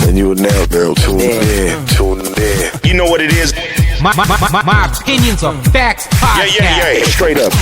And you now, girl, tune in. You know what it is? My opinions are facts podcast. Yeah. Straight up.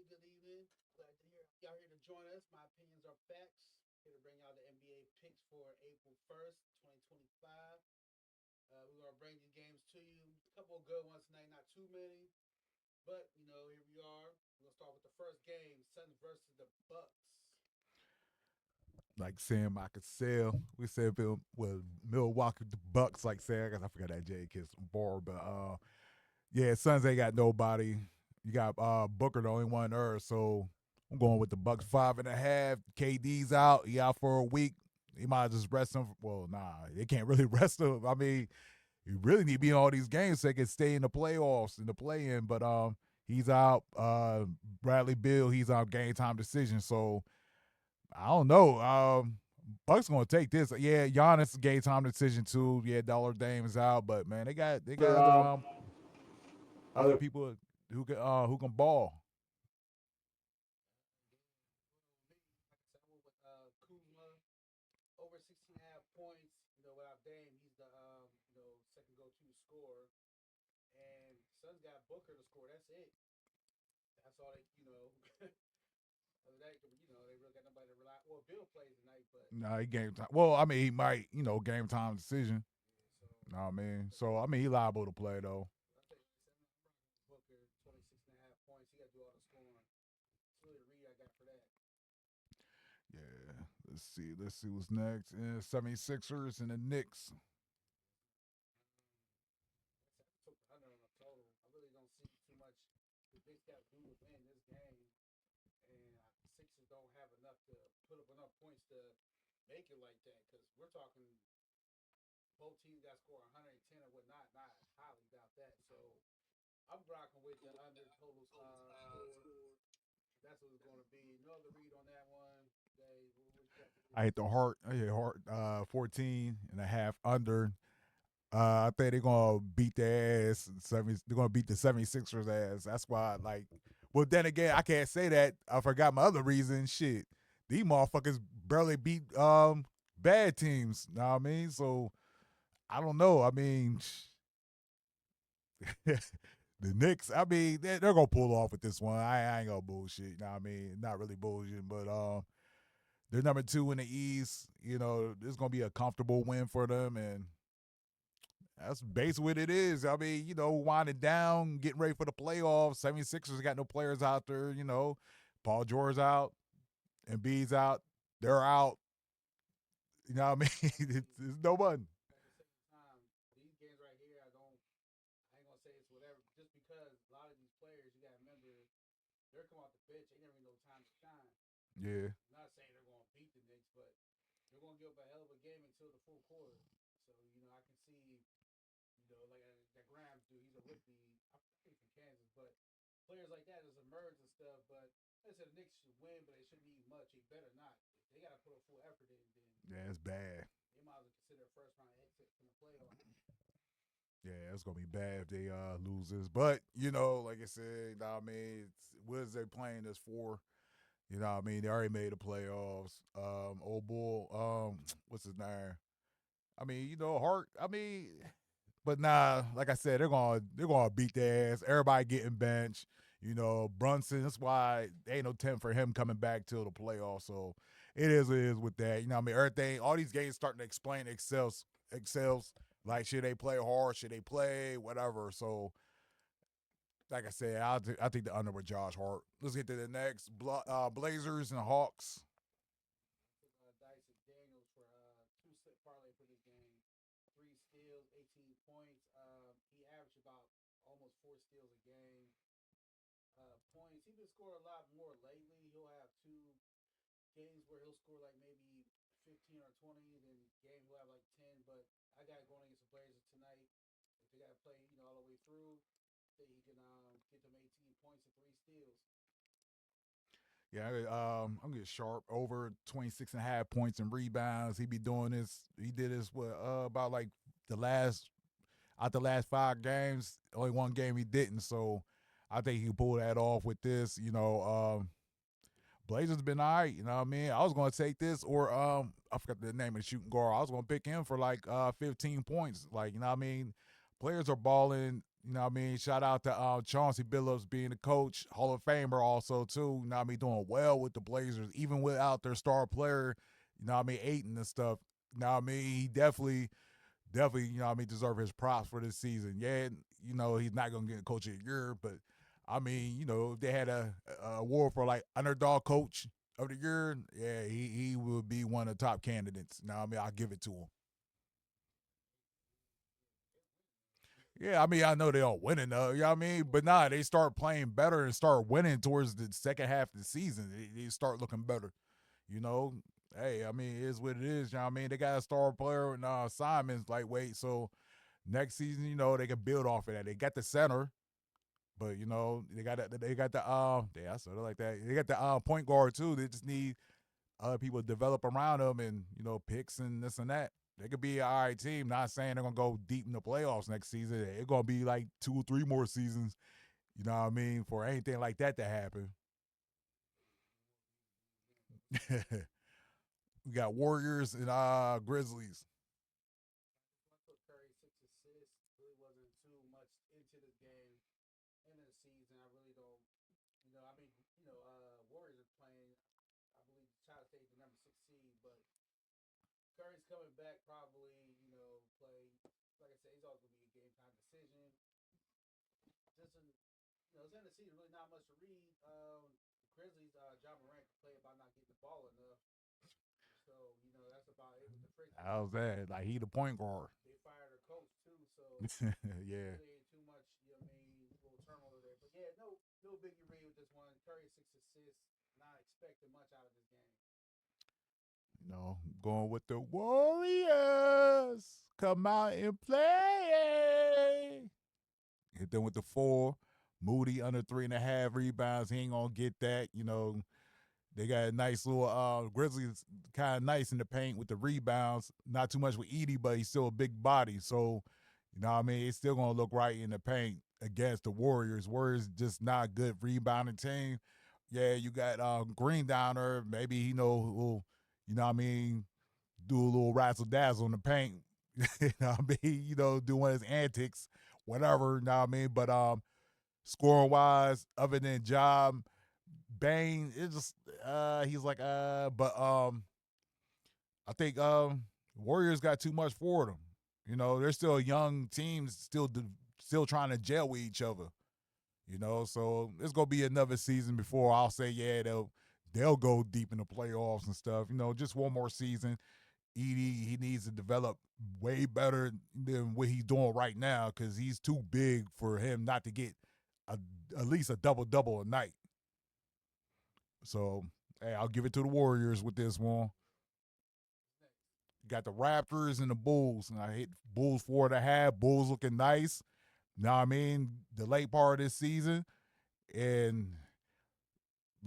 Good evening. Glad to hear y'all here to join us. My opinions are facts. Here to bring y'all the NBA picks for April 1st, 2025. We're going to bring these games to you. A couple of good ones tonight, not too many. But, here we are. We're going to start with the first game, Suns versus the Bucks. Like Sam, I could sell. We said Milwaukee the Bucks, like Sam. I forgot that J Kiss bar, but yeah, Suns ain't got nobody. You got Booker, the only one there, so I'm going with the Bucks 5.5. KD's out. He out for a week. He might just rest him. Well, nah, they can't really rest him. I mean, you really need to be in all these games so they can stay in the playoffs, in the play-in. But he's out. Bradley Beal, he's on game time decision. So I don't know. Bucks gonna take this. Yeah, Giannis game time decision too. Yeah, Dollar Dame is out, but man, they got other people who can ball. Like I said, I went with Kuzma over 16.5 points. Without Dame, he's the second go-to scorer. And Suns got Booker to score. That's it. That's all they. Other than that, they really got nobody to rely. Well, Bill plays tonight, but Nah, he game time. Well, I mean, he might, game time decision. Know what I mean? So I mean, he liable to play though. Booker 26.5 points. He got to do all the scoring. That's really the read I got for that. Yeah. Let's see what's next. 76ers and the Knicks. I took the under on the total. I really don't see too much the Knicks got to do within this game. And Sixers don't have enough to put up enough points to make it like that. Because we're talking both teams got to score 110 or whatnot. Not highly doubt that. So I'm rocking with the under total score. That's what it's going to be. No other read on that one. I hit the heart. 14.5 under. I think they're gonna beat their ass. They're gonna beat the 76ers ass. That's why, well, then again, I can't say that. I forgot my other reason. Shit, these motherfuckers barely beat bad teams. Know what I mean? So I don't know. I mean, the Knicks. I mean, they're gonna pull off with this one. I ain't gonna bullshit. Know what I mean? Not really bullshit, but they're number 2 in the East. This is gonna be a comfortable win for them, and that's basically what it is. I mean, winding down, getting ready for the playoffs. 76ers got no players out there. Paul George's out, Embiid's out. They're out. You know what I mean? It's no one. At the same time, these games right here, I ain't gonna say it's whatever. Just because a lot of these players, you gotta remember, they're coming off the bench. They never even know time to shine. Yeah. I'm not saying they're gonna beat the Knicks, but they're gonna give up a hell of a game until the full quarter. So I can see, like that Grimes dude, he's a rookie. I think from Kansas, but players like that has emerged and stuff. But like I said, the Knicks should win, but they shouldn't need much. They better not. They gotta put a full effort in. Then Yeah, it's bad. they might as well consider a first round exit from the playoffs. Yeah, it's gonna be bad if they lose this. But like I said, what is they playing this for? They already made the playoffs. Old bull, what's his name? I mean, Hart. I mean, but nah, like I said, they're gonna beat their ass. Everybody getting benched. Brunson. That's why there ain't no tent for him coming back till the playoffs. So it is what it is with that. Everything. All these games starting to explain excels. Like, should they play hard? Should they play whatever? So, like I said, I think the under with Josh Hart. Let's get to the next. Blazers and Hawks. Dice and Daniels for 2-slip parlay for this game. 3 steals, 18 points. He averaged about almost 4 steals a game. Points. He's been scoring a lot more lately. He'll have 2 games where he'll score like maybe 15 or 20. Then game he'll have like 10. But I got going against the Blazers tonight. If they got to play, all the way through. think he can get them 18 points and 3 steals. Yeah, I'm gonna get Sharp over 26 and a half points and rebounds. He be doing this. He did this with about like the last 5 games. Only one game he didn't. So I think he can pull that off with this. Blazers been all right. You know what I mean? I was gonna take this or I forgot the name of the shooting guard. I was gonna pick him for like 15 points. Like, you know what I mean? Players are balling. You know what I mean? Shout out to Chauncey Billups being the coach, Hall of Famer also too. You know what I mean? Doing well with the Blazers, even without their star player, you know what I mean, Ayton and stuff. You know what I mean? He definitely, you know what I mean, deserve his props for this season. Yeah, you know, he's not gonna get coach of the year, but I mean, you know, if they had a award for like underdog coach of the year, yeah, he would be one of the top candidates. Now, I mean, I'll give it to him. Yeah, I mean, I know they don't win enough, you know what I mean? But nah, they start playing better and start winning towards the second half of the season. They start looking better, you know? Hey, I mean, it is what it is, you know what I mean? They got a star player in Simon's lightweight, so next season, you know, they can build off of that. They got the center, but, you know, they got the yeah, I sort of like that. They got the point guard, too. They just need other people to develop around them and, you know, picks and this and that. They could be an all right team. Not saying they're going to go deep in the playoffs next season. It's going to be like 2 or 3 more seasons, you know what I mean, for anything like that to happen. We got Warriors and Grizzlies. I put Curry 6 assists. Really wasn't too much into the game, end of the season. I really don't. I mean, Warriors are playing. I believe Child State the number 6 seed, but Curry's coming back probably. Play like I said, he's always gonna be a game time decision. Just it's in the season, really not much to read. Grizzlies, John Morant can play about not getting the ball enough. So that's about it with the Grizzlies. How's that? Like he the point guard. They fired their coach too, so yeah. really ain't too much. Little turmoil there. But yeah, no biggie read with this one. Curry 6 assists. Not expecting much out of this game. You know, going with the Warriors. Come out and play. Hit them with the 4. Moody under 3.5 rebounds. He ain't gonna get that. You know, they got a nice little Grizzlies kind of nice in the paint with the rebounds. Not too much with Edie, but he's still a big body. So, you know what I mean? It's still gonna look right in the paint against the Warriors. Warriors just not good rebounding team. Yeah, you got Green down there. Maybe you know what I mean, do a little razzle dazzle in the paint. You know what I mean? You know, do one of his antics, whatever, you know what I mean? But scoring wise, other than Job, Bane, it's just he's like but I think Warriors got too much for them. You know, they're still a young team, still trying to gel with each other. You know, so it's gonna be another season before I'll say, yeah, they'll go deep in the playoffs and stuff. You know, just one more season. Edie, he needs to develop way better than what he's doing right now because he's too big for him not to get at least a double-double a night. So, hey, I'll give it to the Warriors with this one. Got the Raptors and the Bulls, and I hit Bulls 4.5. Bulls looking nice. Know what I mean? The late part of this season. And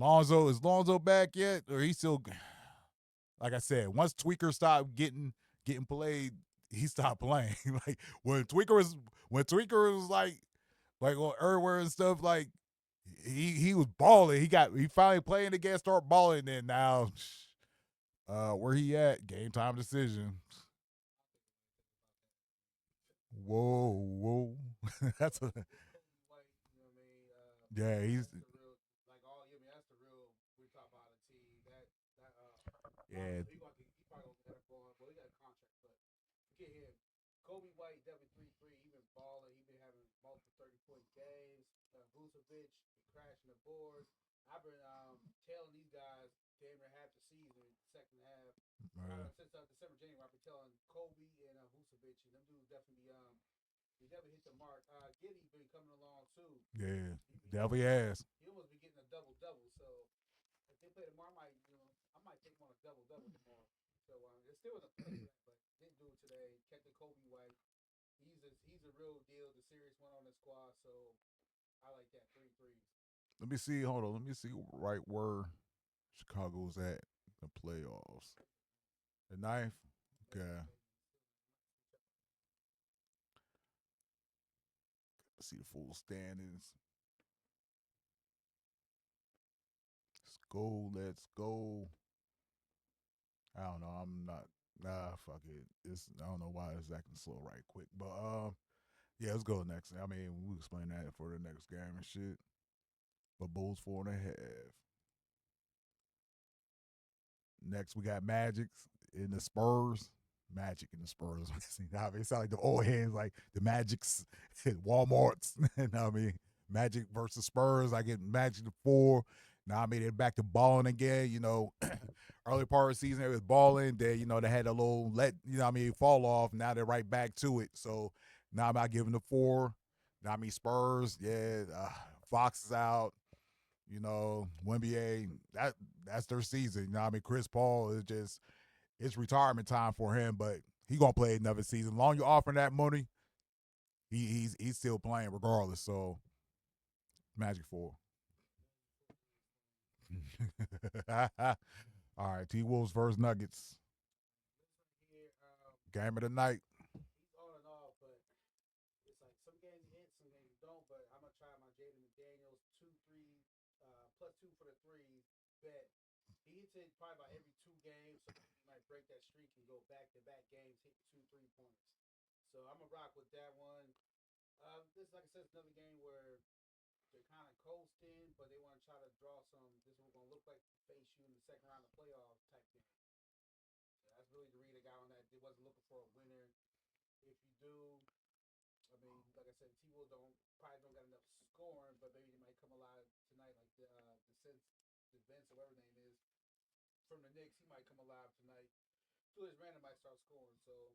is Lonzo back yet? Or he still, like I said, once Tweaker stopped getting played, he stopped playing. Like when Tweaker was like on everywhere and stuff, like he was balling. He finally playing again, start balling. Then now, where he at? Game time decision. Whoa. That's a yeah. He's that's the real, like all. That's the real. We talk about a team that yeah. He probably gonna get up on. Well, he got a contract, but get him. Kobe White definitely 3-3. He been balling. He been having multiple 30-point games. Vucevic crashing the boards. I've been telling these guys damn near half the season, second half. Since December, January, I've been telling Kobe and Vucevic, and them dudes definitely he definitely hit the mark. Giddy been coming along too. Yeah, definitely has. He almost be getting a double. So if they play tomorrow, I might take him on a double tomorrow. So it's still in the play for that, but didn't do it today. Kept the Kobe White. He's a real deal, the serious one on the squad. So I like that 3-3s. Let me see. Hold on. Let me see right where Chicago's at the playoffs. The ninth. Okay. Let's see the full standings. Let's go. Let's go. I don't know. I'm not. Nah, fuck it. I don't know why it's acting slow right quick. But yeah, let's go next. I mean, we'll explain that for the next game and shit. But Bulls 4.5. Next, we got Magics in the Spurs. Magic in the Spurs. I mean, it sounds like the old hands, like the Magics, Walmarts. You know what I mean? Magic versus Spurs. I get Magic to 4. Now I mean they're back to balling again. You know, early part of the season they was balling. They they had a little fall off. Now they're right back to it. So now I'm not giving the 4. Now I mean Spurs. Yeah, Fox is out. You know, NBA, that's their season. You know, I mean, Chris Paul is just it's retirement time for him, but he gonna play another season. As long as you're offering that money, he's still playing regardless. So Magic 4. All right, T Wolves versus Nuggets. Game of the night. He's on and off, but it's like some games you hit, some games you don't. But I'm gonna try my Jaden McDaniels 2-3 +2 for the threes bet. He hits it probably about every 2 games, so he might break that streak and go back-to-back games hitting 2 3-pointers. So I'm gonna rock with that one. This, like I said, is another game where they're kind of coasting, but they want to try to draw some. This is what we're gonna look like to face you in the second round of playoff type game. So that's really the read I got on that. They wasn't looking for a winner. If you do, I mean, like I said, T. Will probably don't got enough scoring, but maybe they might come alive tonight, like the Vince or whatever his name is from the Knicks. He might come alive tonight. Julius Randle might start scoring, so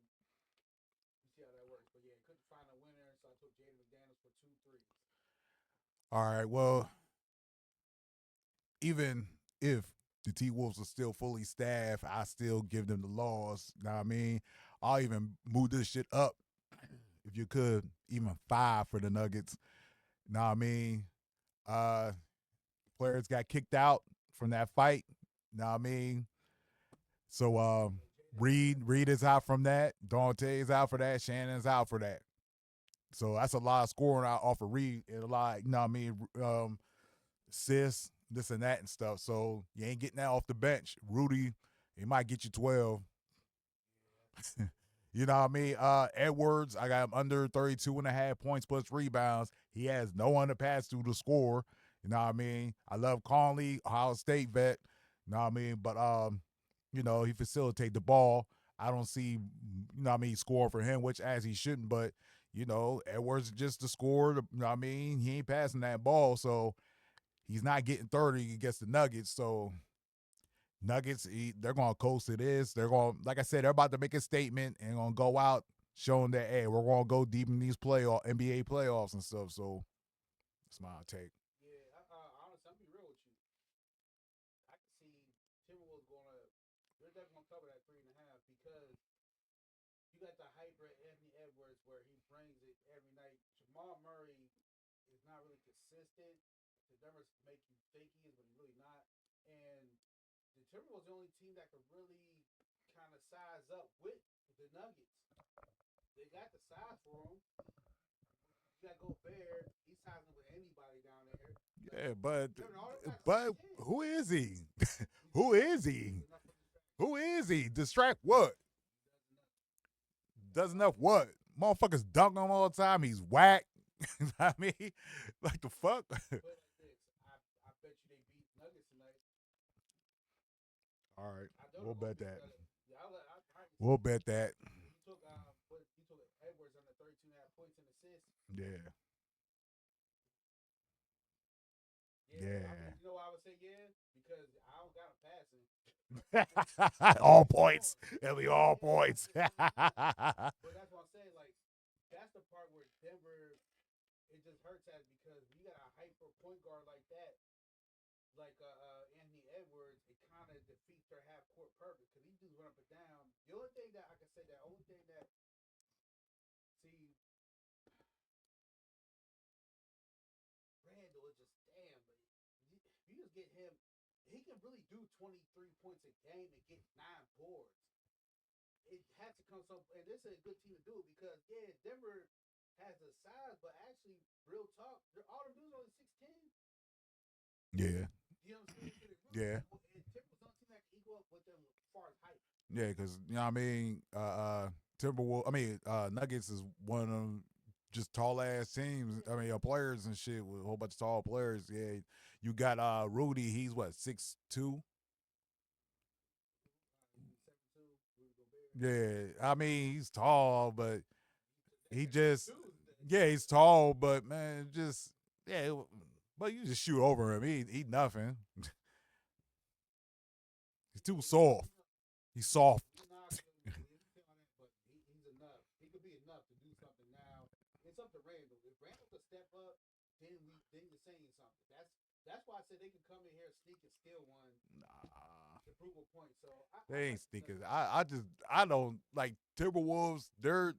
you see how that works. But yeah, couldn't find a winner, so I took Jaden McDaniels for 2 3s. All right, well, even if the T Wolves are still fully staffed, I still give them the loss. Know what I mean? I'll even move this shit up if you could, even 5 for the Nuggets. Know what I mean? Players got kicked out from that fight. Know what I mean? So Reed is out from that. Dante is out for that. Shannon's out for that. So that's a lot of scoring out off of Reed and a lot, you know what I mean, Sis, this and that and stuff. So you ain't getting that off the bench. Rudy, he might get you 12. You know what I mean? Edwards, I got him under 32.5 points plus rebounds. He has no one to pass to score. You know what I mean? I love Conley, Ohio State vet. You know what I mean? But, he facilitate the ball. I don't see, score for him, which as he shouldn't. But, Edwards just the score. You know what I mean? He ain't passing that ball. So he's not getting 30 against the Nuggets. So Nuggets, they're going to coast to this. They're going, like I said, they're about to make a statement and going to go out showing that, hey, we're going to go deep in these NBA playoffs and stuff. So that's my take. Yeah, honestly, I'm be real with you. I can see Timberwolves they're definitely going to cover that 3.5 because you got the hybrid Anthony Edwards where he brings it every night. Jamal Murray is not really consistent. The numbers make you think he is, but he's really not. And the Timberwolves are the only team that could really kind of size up with the Nuggets. They got the size for them. You got Gobert. He's sizing with anybody down there. Yeah, but who is he? Who is he? Who is he? Distract what? Does enough what? Motherfuckers dunk on him all the time. He's whack. I mean, like the fuck? I bet you they beat Nuggets tonight. All right, we'll bet that. Yeah, We'll bet that. He took Edwards under 32.5 points and assists. Yeah. Yeah. I mean, you know why I would say yeah? Because I don't got him passing. All points. It'll be all points. But that's what I'm saying. Like, that's the part where Denver, it just hurts at because you got a hyper point guard like that, like Anthony Edwards. It kind of defeats their half court purpose because he just run up and down. The only thing that I can say, get him. He can really do 23 points a game and get 9 boards. It has to come some, and this is a good team to do it because Denver has the size, but actually, real talk, all them dudes only 6'10". Yeah. You know what I'm saying? So really, Yeah. And Timberwolves don't seem like to equal up with them as far as height. Yeah, because you know what I mean, Nuggets is one of them just tall ass teams. I mean, players and shit with a whole bunch of tall players. Yeah, you got Rudy. He's what 6'2". Yeah, I mean he's tall, but he just he's tall, but man, just but you just shoot over him. He nothing. He's too soft. He's soft. He's enough. He could be enough to do something now. It's up to Randall. If Randall could step up, then you're saying something. That's why I said they could come in here, sneak and steal one. To prove a point. So they ain't sneakers. I don't like Timberwolves. Them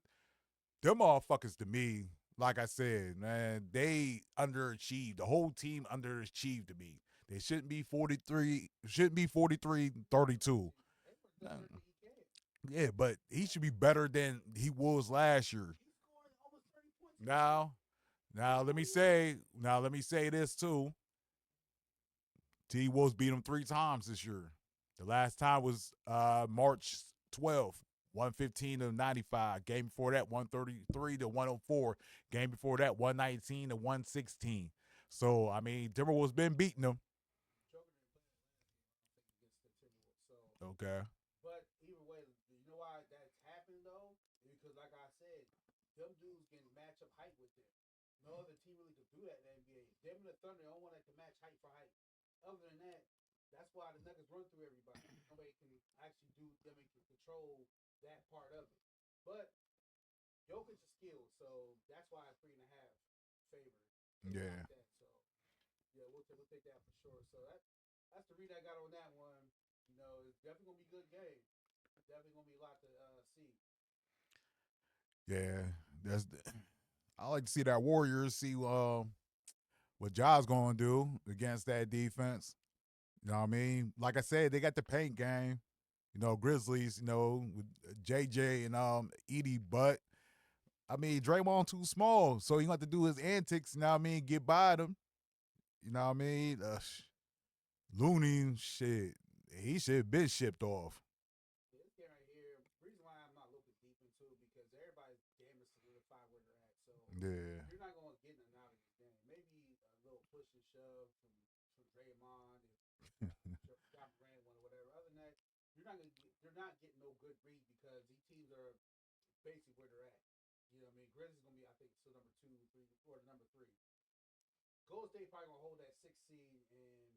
motherfuckers to me. Like I said, man, they underachieved. The whole team underachieved to me. They shouldn't be 43. Shouldn't be 43-32. Yeah, but he should be better than he was last year. Now let me say this too. T-Wolves beat him 3 times this year. The last time was March 12th, 115-95. Game before that, 133-104. Game before that, 119-116. So, I mean, Timberwolves been beating them. Okay. But either way, you know why that's happened, though? Because, like I said, them dudes can match up height with them. No other team really could do that in the NBA. Them and the Thunder, the only one that can match height for height. Other than that, that's why the Nuggets run through everybody. Nobody can actually do them and can control that part of it. But Jokic is skilled, so that's why 3.5 favored. Yeah. Like that. So yeah, we'll take that for sure. So that's the read I got on that one. You know, it's definitely gonna be a good game. Definitely gonna be a lot to see. Yeah, I like to see that Warriors see what Ja's going to do against that defense. You know what I mean? Like I said, they got the paint game. You know, Grizzlies, you know, with JJ and Edie, but I mean, Draymond too small, so he got to do his antics, you know what I mean, get by them. You know what I mean? Looney, shit, he should have been shipped off. This game right here, reason why I'm not looking deep into it because everybody's damn near solidified where they're at. So Yeah. you're not going to get nothing out of this game. Maybe a little push and shove from Draymond if John Morant won or whatever. Other than that, you're not getting no good read because these teams are basically where they're at. You know what I mean? Grizzlies gonna be, I think, still number 2, 3, or number 3. Golden State probably gonna hold that 6th seed, and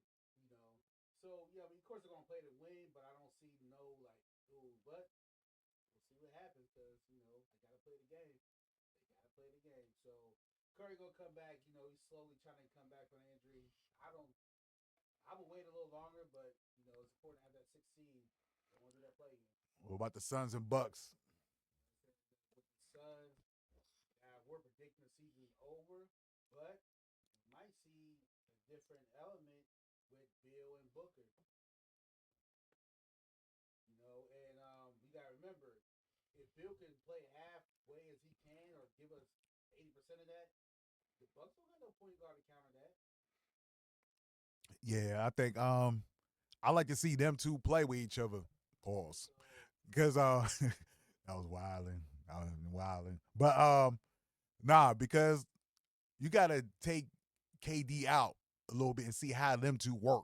you know, so yeah, I mean, of course they're gonna play to win, but I don't see no like, ooh, but we'll see what happens because you know they gotta play the game. So Curry gonna come back. You know, he's slowly trying to come back from injury. I would wait a little longer, but you know, it's important to have that 6th seed. Don't want to do that play again. What about the Suns and Bucks? With the Suns, we're predicting the season's over, but we might see a different element with Bill and Booker. You know, and you gotta remember, if Bill can play halfway as he can, or give us 80% of that, the Bucks don't got no point guard to counter that. Yeah, I think I like to see them two play with each other. Pause. Because I was wilding. But nah, because you gotta take KD out a little bit and see how them two work.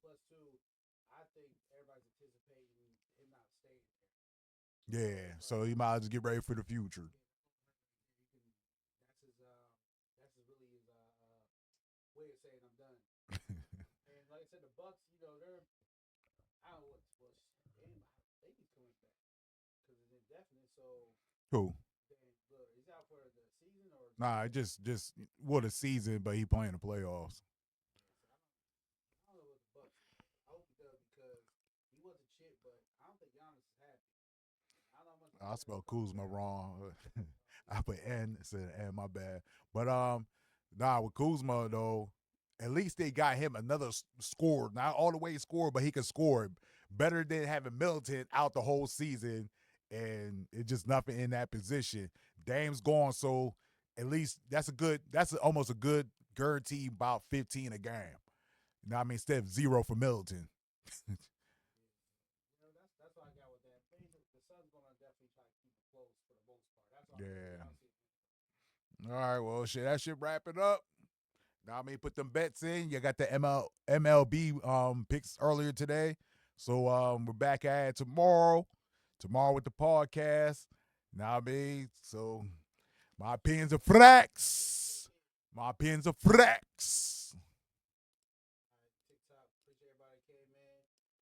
Plus, two, I think everybody's anticipating him not staying there. Yeah, so he might just get ready for the future. That's really his way of saying I'm done. And like I said, the Bucks, you know, I don't know they be coming back because it's indefinite. So Who? He's out for the season or Nah, just what a season, but he playing the playoffs. I don't know what the Bucks. I hope he does because he was a chip, but I don't think Giannis is happy. I spelled Kuzma wrong. I put N instead of N, my bad. But nah, with Kuzma though, at least they got him another score. Not all the way score, but he can score better than having Middleton out the whole season, and it's just nothing in that position. Dame's gone, so at least that's almost a good guarantee about 15 a game. You know what I mean? Instead of 0 for Middleton. That's what I got with that. The Suns gonna definitely try to keep it close for the most part. That's all. Yeah. All right, well, shit, that should wrap it up. Now I mean, put them bets in. You got the MLB picks earlier today, so we're back at it tomorrow. Tomorrow with the podcast. Now I mean, so my opinions are facts. My opinions are facts.